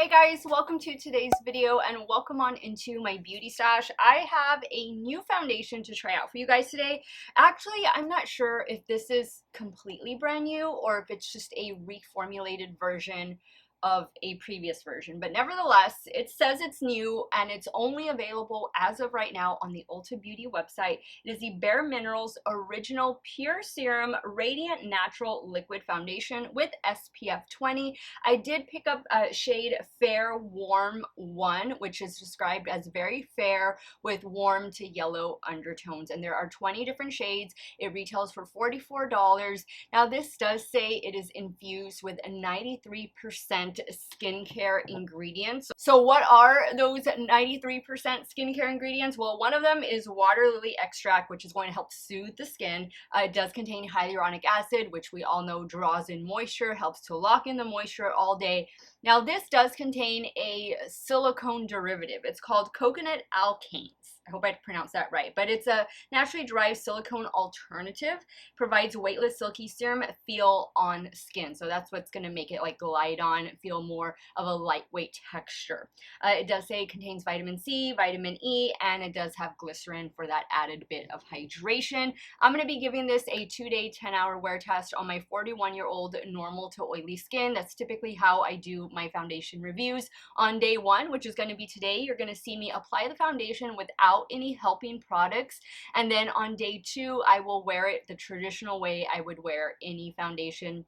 Hey guys, welcome to today's video and welcome on into my beauty stash. I have a new foundation to try out for you guys today. Actually, I'm not sure if this is completely brand new or if it's just a reformulated version of a previous version, but nevertheless, it says it's new and it's only available as of right now on the Ulta Beauty website. It is the Bare Minerals Original Pure Serum Radiant Natural Liquid Foundation with SPF 20. I did pick up shade Fair Warm 1, which is described as very fair with warm to yellow undertones, and there are 20 different shades. It retails for $44. Now this does say it is infused with a 93% skincare ingredients. So what are those 93% skincare ingredients? Well, one of them is water lily extract, which is going to help soothe the skin. It does contain hyaluronic acid, which we all know draws in moisture, helps to lock in the moisture all day. Now this does contain a silicone derivative. It's called coconut alkanes. I hope I pronounced that right, but it's a naturally derived silicone alternative. Provides weightless silky serum feel on skin, so that's what's going to make it like glide on, feel more of a lightweight texture. It does say it contains vitamin C, vitamin E, and it does have glycerin for that added bit of hydration. I'm going to be giving this a 2-day 10-hour wear test on my 41-year-old normal to oily skin. That's typically how I do my foundation reviews. On day 1, which is going to be today, you're going to see me apply the foundation without any helping products, and then on day 2 I will wear it the traditional way I would wear any foundation.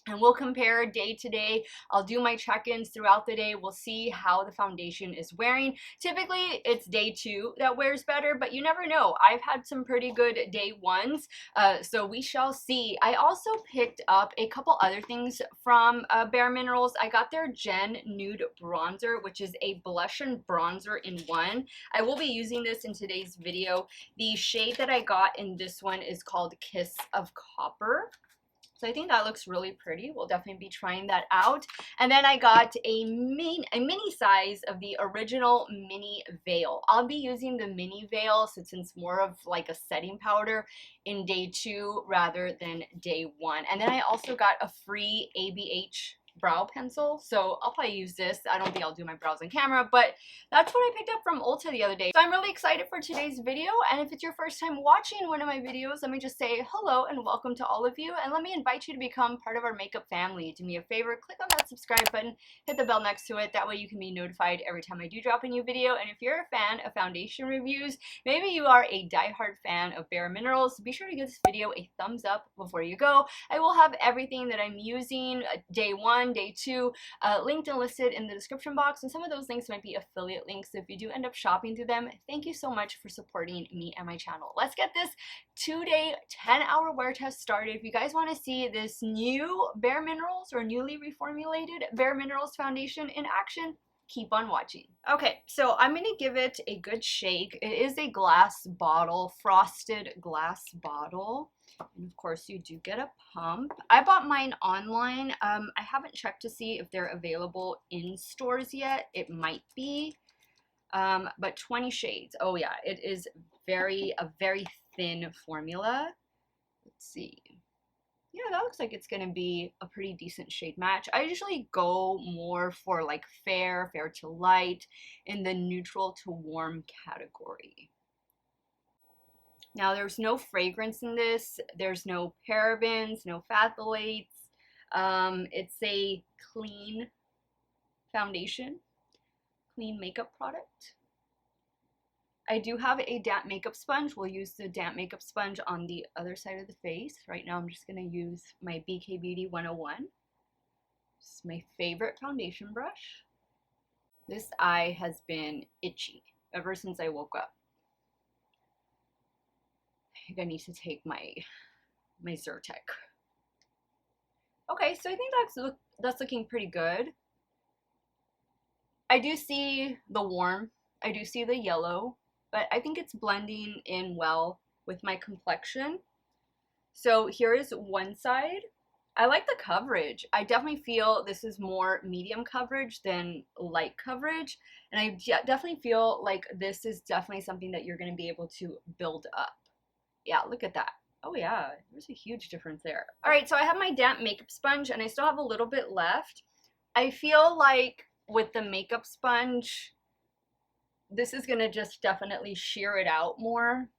And we'll compare day to day. I'll do my check-ins throughout the day. We'll see how the foundation is wearing. Typically, it's day 2 that wears better, but you never know. I've had some pretty good day 1s, so we shall see. I also picked up a couple other things from Bare Minerals. I got their Gen Nude Bronzer, which is a blush and bronzer in one. I will be using this in today's video. The shade that I got in this one is called Kiss of Copper. So I think that looks really pretty. We'll definitely be trying that out. And then I got a mini size of the original mini veil. I'll be using the mini veil since it's more of like a setting powder in day 2 rather than day 1. And then I also got a free ABH brow pencil, so I'll probably use this. I don't think I'll do my brows on camera, but that's what I picked up from Ulta the other day. So I'm really excited for today's video, and if it's your first time watching one of my videos, let me just say hello and welcome to all of you, and let me invite you to become part of our makeup family. Do me a favor, click on that subscribe button, hit the bell next to it, that way you can be notified every time I do drop a new video. And if you're a fan of foundation reviews, maybe you are a diehard fan of Bare Minerals, be sure to give this video a thumbs up before you go. I will have everything that I'm using day 1, day 2, linked and listed in the description box, and some of those links might be affiliate links, so if you do end up shopping through them, thank you so much for supporting me and my channel. Let's get this 2-day 10-hour wear test started. If you guys want to see this new Bare Minerals or newly reformulated Bare Minerals foundation in action, keep on watching. Okay, so I'm going to give it a good shake. It is a glass bottle, frosted glass bottle. And of course you do get a pump. I bought mine online. I haven't checked to see if they're available in stores yet. It might be. But 20 shades. Oh yeah, it is a very thin formula. Let's see. Yeah, that looks like it's going to be a pretty decent shade match. I usually go more for like fair to light in the neutral to warm category. Now, there's no fragrance in this. There's no parabens, no phthalates. It's a clean foundation, clean makeup product. I do have a damp makeup sponge. We'll use the damp makeup sponge on the other side of the face. Right now, I'm just going to use my BK Beauty 101. This is my favorite foundation brush. This eye has been itchy ever since I woke up. I think I need to take my Zyrtec. Okay, so I think that's looking pretty good. I do see the warm. I do see the yellow, but I think it's blending in well with my complexion. So here is one side. I like the coverage. I definitely feel this is more medium coverage than light coverage, and I definitely feel like this is definitely something that you're going to be able to build up. Yeah, look at that. Oh yeah, there's a huge difference there. All right, so I have my damp makeup sponge and I still have a little bit left. I feel like with the makeup sponge, this is gonna just definitely sheer it out more.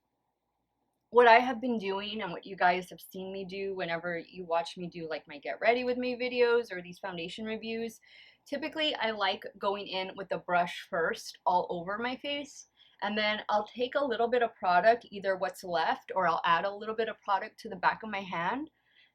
What I have been doing and what you guys have seen me do whenever you watch me do like my get ready with me videos or these foundation reviews, typically I like going in with the brush first all over my face, and then I'll take a little bit of product, either what's left, or I'll add a little bit of product to the back of my hand,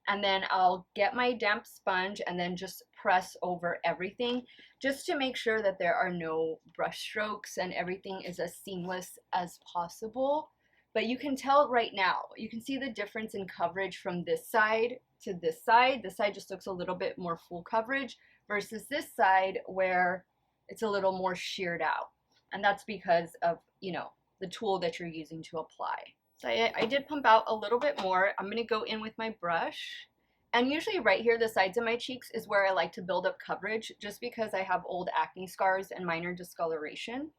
and then I'll get my damp sponge and then just press over everything just to make sure that there are no brush strokes and everything is as seamless as possible. But you can tell right now, you can see the difference in coverage from this side to this side. This side just looks a little bit more full coverage versus this side where it's a little more sheared out. And that's because of, you know, the tool that you're using to apply. So I did pump out a little bit more. I'm gonna go in with my brush. And usually right here, the sides of my cheeks is where I like to build up coverage just because I have old acne scars and minor discoloration.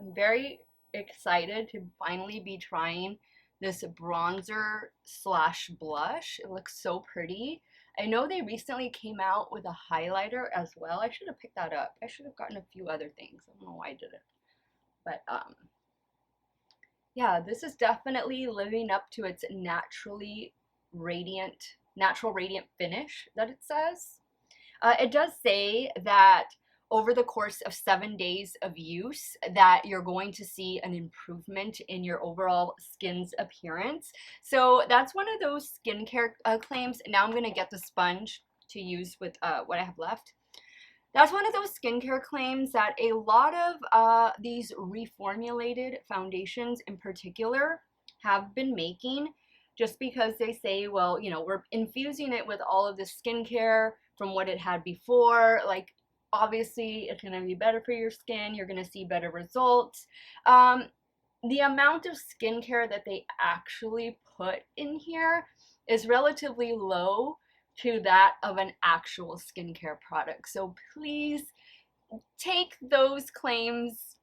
I'm very excited to finally be trying this bronzer slash blush. It looks so pretty. I know they recently came out with a highlighter as well. I should have picked that up. I should have gotten a few other things. I don't know why I didn't. But yeah, this is definitely living up to its natural radiant finish that it says. It does say that over the course of 7 days of use that you're going to see an improvement in your overall skin's appearance. So that's one of those skincare claims. Now I'm going to get the sponge to use with what I have left. That's one of those skincare claims that a lot of these reformulated foundations in particular have been making, just because they say, well, you know, we're infusing it with all of this skincare from what it had before. Like, obviously, it's going to be better for your skin. You're going to see better results. The amount of skincare that they actually put in here is relatively low to that of an actual skincare product. So please take those claims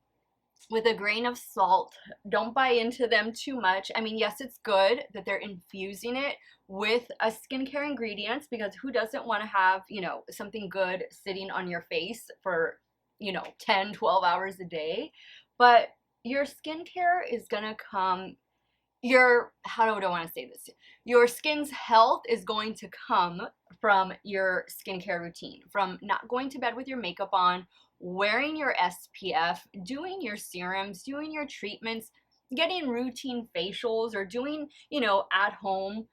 with a grain of salt. Don't buy into them too much. I mean, yes, it's good that they're infusing it with a skincare ingredients, because who doesn't want to have, you know, something good sitting on your face for, you know, 10, 12 hours a day. But your skincare is gonna come, how do I want to say this? Your skin's health is going to come from your skincare routine, from not going to bed with your makeup on, wearing your SPF, doing your serums, doing your treatments, getting routine facials, or doing, you know, at home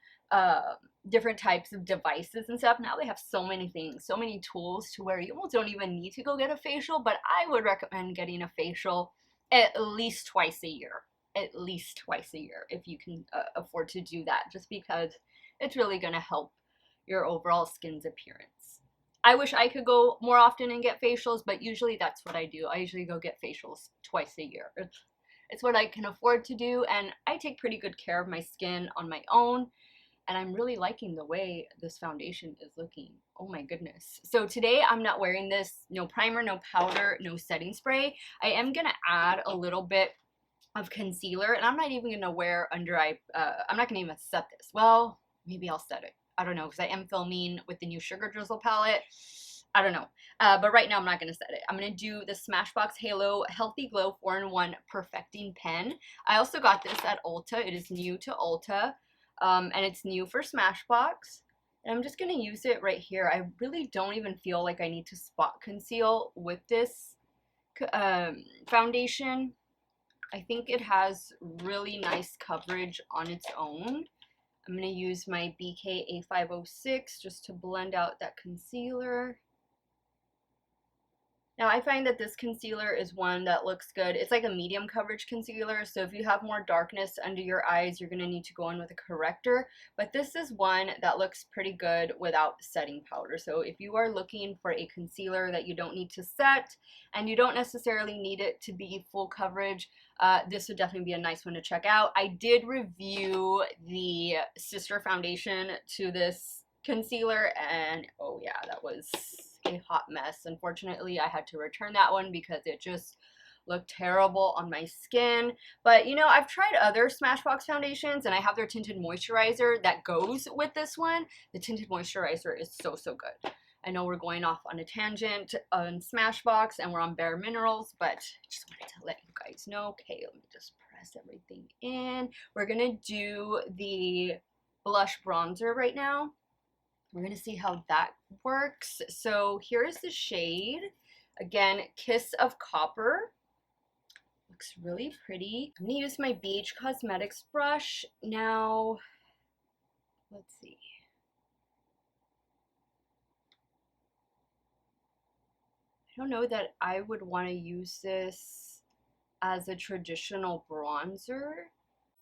different types of devices and stuff. Now they have so many things, so many tools to where you almost don't even need to go get a facial, but I would recommend getting a facial at least twice a year. At least twice a year if you can afford to do that, just because it's really going to help your overall skin's appearance. I wish I could go more often and get facials, but usually that's what I do. I usually go get facials twice a year. It's what I can afford to do, and I take pretty good care of my skin on my own, and I'm really liking the way this foundation is looking. Oh my goodness. So today I'm not wearing this, no primer, no powder, no setting spray. I am going to add a little bit of concealer, and I'm not even gonna wear under eye. I'm not gonna even set this. Well, maybe I'll set it. I don't know, because I am filming with the new Sugar Drizzle palette. I don't know, but right now I'm not gonna set it. I'm gonna do the Smashbox Halo Healthy Glow 4-in-1 Perfecting Pen. I also got this at Ulta. It is new to Ulta, and it's new for Smashbox. And I'm just gonna use it right here. I really don't even feel like I need to spot conceal with this foundation. I think it has really nice coverage on its own. I'm going to use my BK A506 just to blend out that concealer. Now, I find that this concealer is one that looks good. It's like a medium coverage concealer, so if you have more darkness under your eyes, you're going to need to go in with a corrector. But this is one that looks pretty good without setting powder. So if you are looking for a concealer that you don't need to set, and you don't necessarily need it to be full coverage, this would definitely be a nice one to check out. I did review the sister foundation to this concealer, and oh yeah, that was a hot mess. Unfortunately, I had to return that one because it just looked terrible on my skin. But you know, I've tried other Smashbox foundations, and I have their tinted moisturizer that goes with this one. The tinted moisturizer is so good. I know we're going off on a tangent on Smashbox and we're on bareminerals, but I just wanted to let you guys know. Okay, let me just press everything in. We're gonna do the blush bronzer right now. We're gonna see how that works. So here is the shade. Again, Kiss of Copper. Looks really pretty. I'm gonna use my Beach Cosmetics brush. Now, let's see. I don't know that I would want to use this as a traditional bronzer.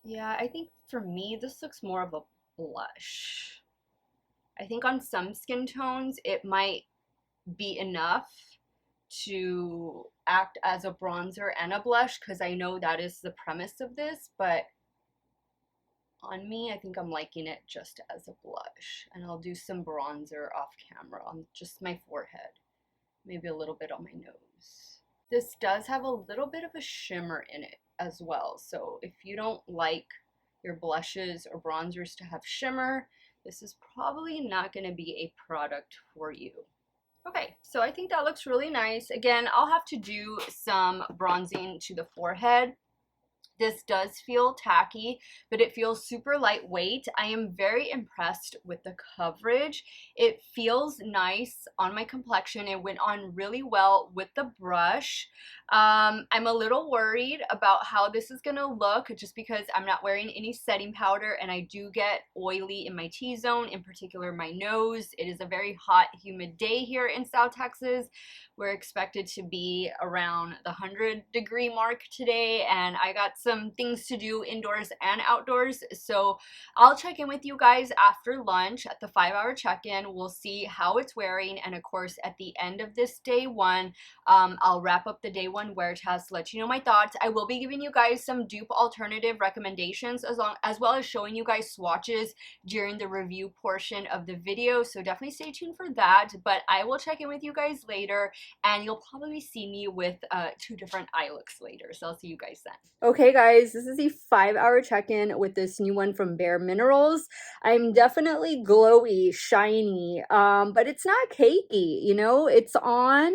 Yeah, I think for me, this looks more of a blush. I think on some skin tones, it might be enough to act as a bronzer and a blush, because I know that is the premise of this, but on me, I think I'm liking it just as a blush. And I'll do some bronzer off camera on just my forehead, maybe a little bit on my nose. This does have a little bit of a shimmer in it as well, so if you don't like your blushes or bronzers to have shimmer, this is probably not going to be a product for you. Okay, so I think that looks really nice. Again, I'll have to do some bronzing to the forehead. This does feel tacky, but it feels super lightweight. I am very impressed with the coverage. It feels nice on my complexion. It went on really well with the brush. I'm a little worried about how this is gonna look just because I'm not wearing any setting powder and I do get oily in my T-zone, in particular my nose. It is a very hot, humid day here in South Texas. We're expected to be around the 100-degree mark today, and I got some things to do indoors and outdoors, so I'll check in with you guys after lunch at the 5-hour check-in. We'll see how it's wearing, and of course at the end of this day one, I'll wrap up the day one wear test, let you know my thoughts. I will be giving you guys some dupe alternative recommendations as well as showing you guys swatches during the review portion of the video, so definitely stay tuned for that. But I will check in with you guys later, and you'll probably see me with 2 different eye looks later, so I'll see you guys then. Okay guys, this is the 5-hour check-in with this new one from bareminerals. I'm definitely glowy, shiny, but it's not cakey, you know, it's on.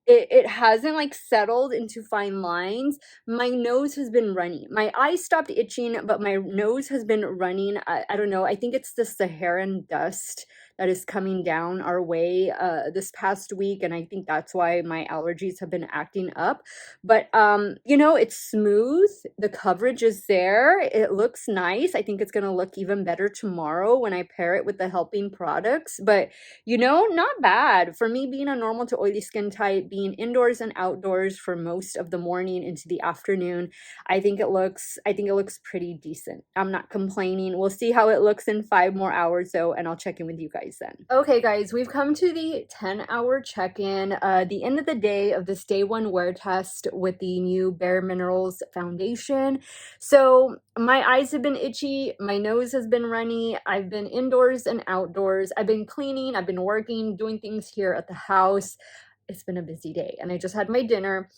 It hasn't like settled into fine lines. My nose has been runny. My eyes stopped itching, but my nose has been running. I don't know. I think it's the Saharan dust that is coming down our way this past week, and I think that's why my allergies have been acting up. But you know, it's smooth. The coverage is there. It looks nice. I think it's gonna look even better tomorrow when I pair it with the helping products. But you know, not bad for me being a normal to oily skin type, being indoors and outdoors for most of the morning into the afternoon. I think it looks pretty decent. I'm not complaining. We'll see how it looks in 5 more hours though, and I'll check in with you guys then. Okay guys, we've come to the 10-hour check-in, the end of the day of this day one wear test with the new bareminerals foundation. So my eyes have been itchy, my nose has been runny, I've been indoors and outdoors, I've been cleaning, I've been working, doing things here at the house. It's been a busy day, and I just had my dinner.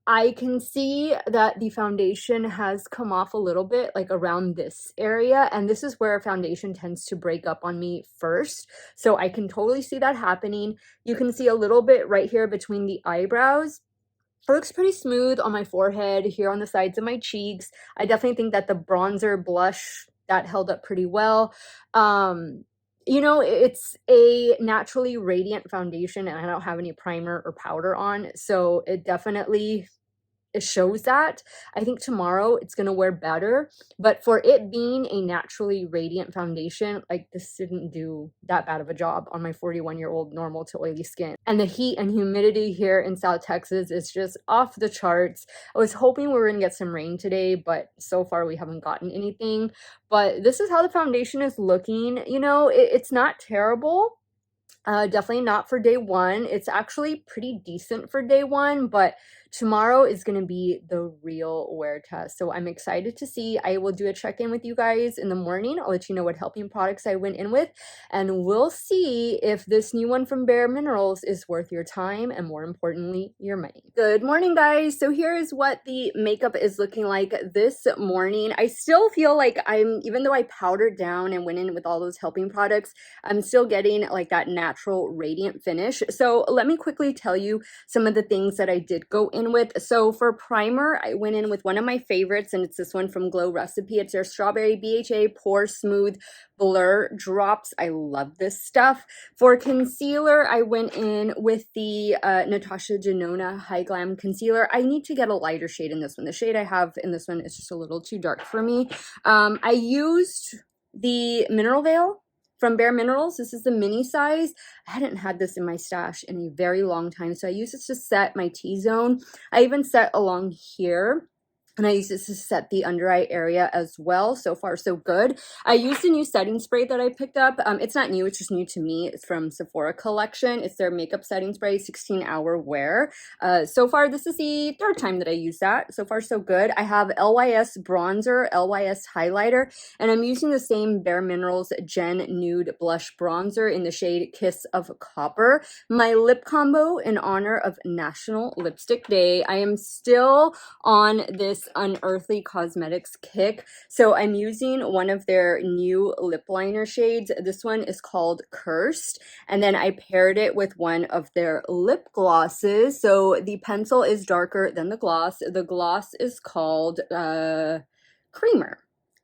I can see that the foundation has come off a little bit, like around this area, and this is where foundation tends to break up on me first, so I can totally see that happening. You can see a little bit right here between the eyebrows. It looks pretty smooth on my forehead, here on the sides of my cheeks. I definitely think that the bronzer blush, that held up pretty well. You know, it's a naturally radiant foundation, and I don't have any primer or powder on, so it definitely shows that. I think tomorrow it's going to wear better, but for it being a naturally radiant foundation, like, this didn't do that bad of a job on my 41-year-old normal to oily skin. And the heat and humidity here in South Texas is just off the charts. I was hoping we were going to get some rain today, but so far we haven't gotten anything. But this is how the foundation is looking. You know, it's not terrible. Definitely not for day one. It's actually pretty decent for day one, but Tomorrow is going to be the real wear test. So I'm excited to see. I will do a check-in with you guys in the morning. I'll let you know what helping products I went in with, and we'll see if this new one from Bare Minerals is worth your time and, more importantly, your money. Good morning, guys. So here is what the makeup is looking like this morning. I still feel like even though I powdered down and went in with all those helping products, I'm still getting like that natural radiant finish. So let me quickly tell you some of the things that I did go in with. So for primer, I went in with one of my favorites, and it's this one from Glow Recipe. It's their Strawberry BHA Pore Smooth Blur Drops. I love this stuff. For concealer, I went in with the Natasha Denona High Glam Concealer. I need to get a lighter shade in this one. The shade I have in this one is just a little too dark for me. I used the Mineral Veil from Bare Minerals. This is the mini size. I hadn't had this in my stash in a very long time, so I use this to set my T-zone. I even set along here, and I use this to set the under eye area as well. So far, so good. I used a new setting spray that I picked up. It's not new, it's just new to me. It's from Sephora collection. It's their makeup setting spray, 16-hour wear. So far, this is the third time that I use that. So far, so good. I have LYS bronzer, LYS highlighter, and I'm using the same Bare Minerals Gen Nude Blush Bronzer in the shade Kiss of Copper. My lip combo in honor of National Lipstick Day. I am still on this Unearthly Cosmetics kick. So I'm using one of their new lip liner shades. This one is called Cursed, and then I paired it with one of their lip glosses. So the pencil is darker than the gloss. The gloss is called Creamer.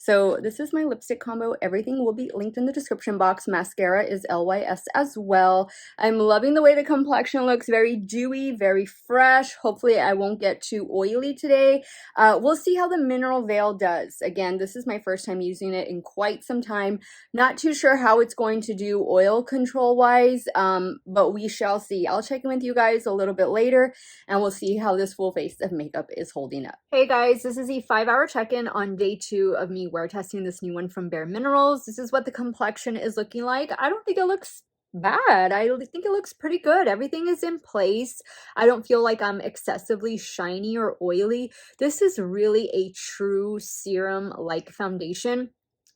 So this is my lipstick combo. Everything will be linked in the description box. Mascara is LYS as well. I'm loving the way the complexion looks. Very dewy, very fresh. Hopefully I won't get too oily today. We'll see how the Mineral Veil does. Again, this is my first time using it in quite some time. Not too sure how it's going to do oil control wise, but we shall see. I'll check in with you guys a little bit later, and we'll see how this full face of makeup is holding up. Hey guys, this is a 5-hour check-in on day 2 of me wear testing this new one from Bare Minerals. This is what the complexion is looking like. I don't think it looks bad. I think it looks pretty good. Everything is in place. I don't feel like I'm excessively shiny or oily. This is really a true serum-like foundation.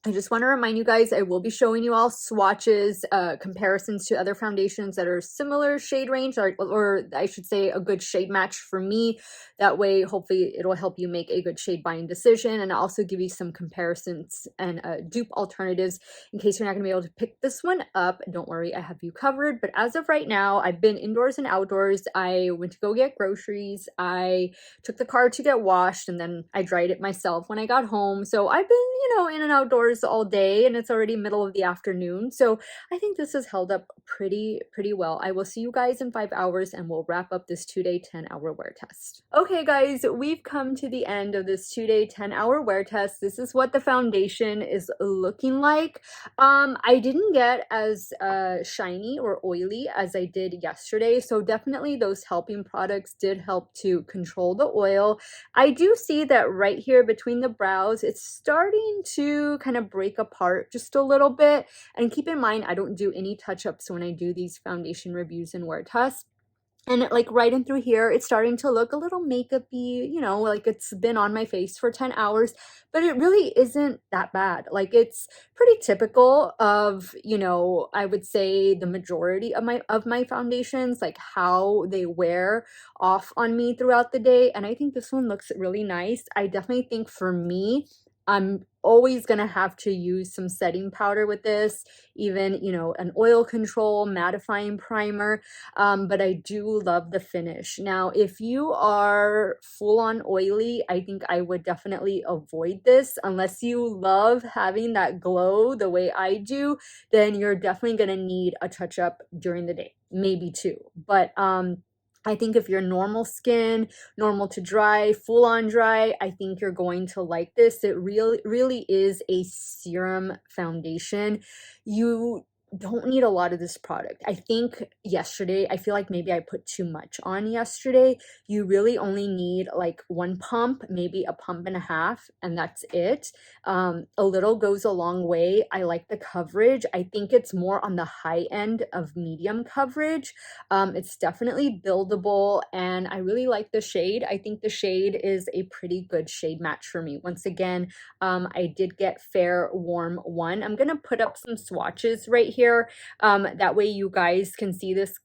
I just want to remind you guys, I will be showing you all swatches, comparisons to other foundations that are similar shade range, or I should say a good shade match for me. That way, hopefully, it'll help you make a good shade buying decision, and also give you some comparisons and dupe alternatives in case you're not going to be able to pick this one up. Don't worry, I have you covered. But as of right now, I've been indoors and outdoors. I went to go get groceries. I took the car to get washed, and then I dried it myself when I got home. So I've been, in and outdoors all day, and it's already middle of the afternoon. So I think this has held up pretty well. I will see you guys in 5 hours, and we'll wrap up this 2-day 10-hour wear test. Okay guys, we've come to the end of this 2-day 10-hour wear test. This is what the foundation is looking like. I didn't get as shiny or oily as I did yesterday, so definitely those helping products did help to control the oil. I do see that right here between the brows, it's starting to kind of break apart just a little bit. And keep in mind, I don't do any touch-ups when I do these foundation reviews and wear tests. And like right in through here, it's starting to look a little makeup-y, like it's been on my face for 10 hours, but it really isn't that bad. Like it's pretty typical of, I would say the majority of my foundations, like how they wear off on me throughout the day. And I think this one looks really nice. I definitely think for me, I'm always going to have to use some setting powder with this, even, an oil control mattifying primer. But I do love the finish. Now, if you are full on oily, I think I would definitely avoid this unless you love having that glow the way I do. Then you're definitely going to need a touch up during the day, maybe 2. But, I think if you're normal skin, normal to dry, full on dry, I think you're going to like this. It really is a serum foundation. You don't need a lot of this product. I think yesterday, I feel like maybe I put too much on yesterday. You really only need like one pump, maybe a pump and a half, and that's it. A little goes a long way. I like the coverage. I think it's more on the high end of medium coverage. It's definitely buildable, and I really like the shade. I think the shade is a pretty good shade match for me. Once again, I did get Fair Warm 1. I'm going to put up some swatches right here. That way you guys can see this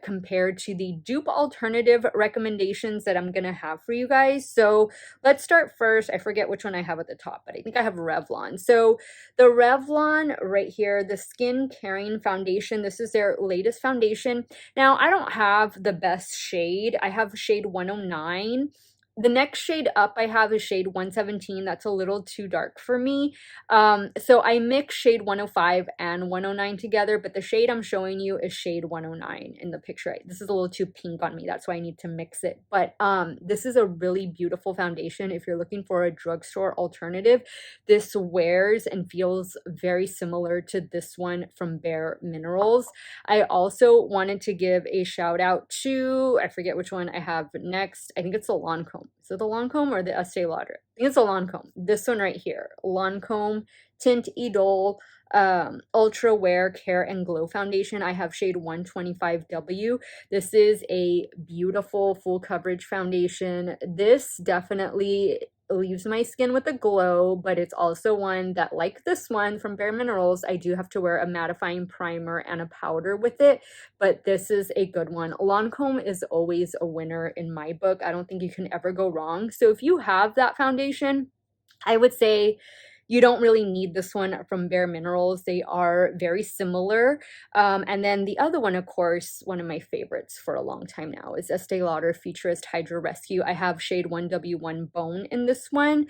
compared to the dupe alternative recommendations that I'm going to have for you guys. So let's start first. I forget which one I have at the top, but I think I have Revlon. So the Revlon right here, the Skin Caring Foundation, this is their latest foundation. Now, I don't have the best shade. I have shade 109. The next shade up I have is shade 117. That's a little too dark for me. So I mix shade 105 and 109 together, but the shade I'm showing you is shade 109 in the picture. This is a little too pink on me. That's why I need to mix it. But this is a really beautiful foundation. If you're looking for a drugstore alternative, this wears and feels very similar to this one from Bare Minerals. I also wanted to give a shout out to, I forget which one I have next. I think it's the Lancome. Is it the Lancome or the Estee Lauder? I think it's the Lancome. This one right here. Lancome Tint Idole Ultra Wear Care and Glow Foundation. I have shade 125W. This is a beautiful full coverage foundation. This definitely leaves my skin with a glow, but it's also one that, like this one from Bare Minerals, I do have to wear a mattifying primer and a powder with it, but this is a good one. Lancome is always a winner in my book. I don't think you can ever go wrong. So if you have that foundation, I would say you don't really need this one from Bare Minerals. They are very similar. And then the other one, of course, one of my favorites for a long time now is Estee Lauder Futurist Hydra Rescue. I have shade 1W1 Bone in this one.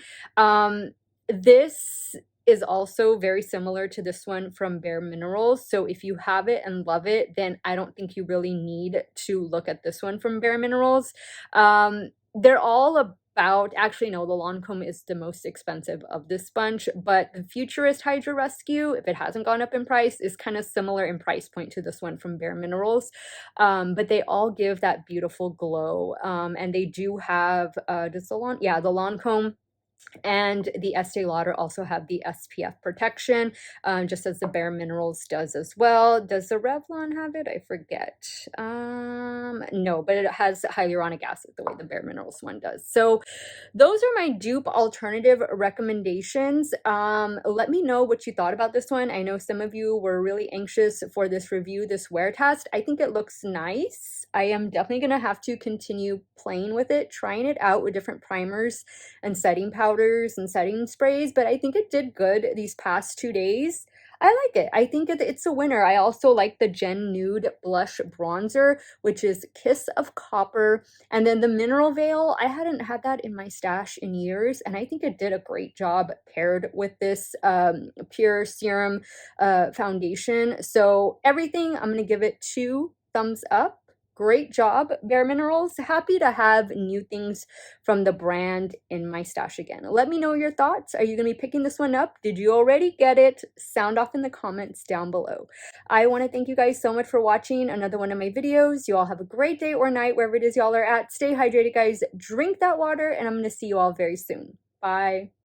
This is also very similar to this one from Bare Minerals. So if you have it and love it, then I don't think you really need to look at this one from Bare Minerals. They're all about, actually no, the Lancome is the most expensive of this bunch, but the Futurist Hydra Rescue, if it hasn't gone up in price, is kind of similar in price point to this one from Bare Minerals. But they all give that beautiful glow. And they do have, does the Lancome and the Estee Lauder also have the SPF protection, just as the Bare Minerals does as well. Does the Revlon have it? I forget. No, but it has hyaluronic acid the way the Bare Minerals one does. So those are my dupe alternative recommendations. Let me know what you thought about this one. I know some of you were really anxious for this review, this wear test. I think it looks nice. I am definitely going to have to continue playing with it, trying it out with different primers and setting powders and setting sprays, but I think it did good these past 2 days. I like it. I think it's a winner. I also like the Gen Nude Blush Bronzer, which is Kiss of Copper. And then the Mineral Veil, I hadn't had that in my stash in years, and I think it did a great job paired with this Pure Serum foundation. So everything, I'm going to give it 2 thumbs up. Great job, Bare Minerals. Happy to have new things from the brand in my stash again. Let me know your thoughts. Are you going to be picking this one up? Did you already get it? Sound off in the comments down below. I want to thank you guys so much for watching another one of my videos. You all have a great day or night, wherever it is y'all are at. Stay hydrated, guys. Drink that water, and I'm going to see you all very soon. Bye.